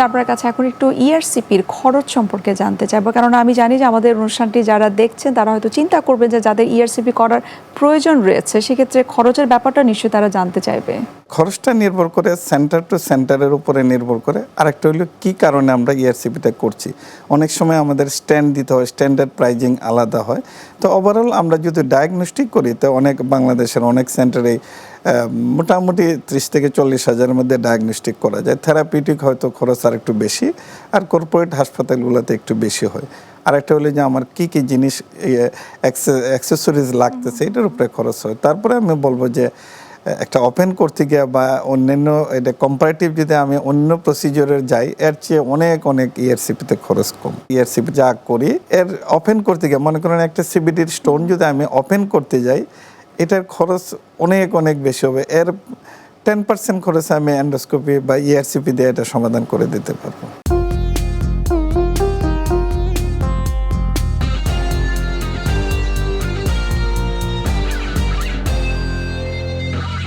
আপনার কাছে এখন একটু ইআরসিপির খরচ সম্পর্কে জানতে চাইবো, কারণ আমি জানি যে আমাদের অনুষ্ঠানটি যারা দেখছেন তারা হয়তো চিন্তা করবেন যে যাদের ইআরসিপি করার প্রয়োজন রয়েছে সেক্ষেত্রে খরচের ব্যাপারটা নিশ্চয়ই তারা জানতে চাইবে। খরচটা নির্ভর করে সেন্টার টু সেন্টারের উপরে নির্ভর করে। আরেকটা হলো কী কারণে আমরা ইআরসিপিটা করছি। অনেক সময় আমাদের স্ট্যান্ড দিতে হয়, স্ট্যান্ডার্ড প্রাইজিং আলাদা হয়। তো ওভারঅল আমরা যদি ডায়াগনস্টিক করি তো অনেক বাংলাদেশের অনেক সেন্টারেই মোটামুটি 30 থেকে 40 হাজারের মধ্যে ডায়াগনস্টিক করা যায়। থেরাপিউটিক হয়তো খরচ আর একটু বেশি, আর কর্পোরেট হাসপাতালগুলোতে একটু বেশি হয়। আরেকটা হলো যে আমার কী কী জিনিস অ্যাক্সেসরিজ লাগতেছে এটার উপরে খরচ হয়। তারপরে আমি বলবো যে একটা ওপেন করতে গিয়ে বা অন্যান্য এটা কম্পারেটিভ যদি আমি অন্য প্রসিজিওরের যাই এর চেয়ে অনেক অনেক ইআরসিপিতে খরচ কম। ইআরসিপি যা করি এর ওপেন করতে গিয়ে মনে করেন একটা সিবিডির স্টোন যদি আমি ওপেন করতে যাই এটার খরচ অনেক অনেক বেশি হবে। এর 10% খরচে আমি এন্ডোস্কোপি বা ইআরসিপি দিয়ে এটা সমাধান করে দিতে পারবো।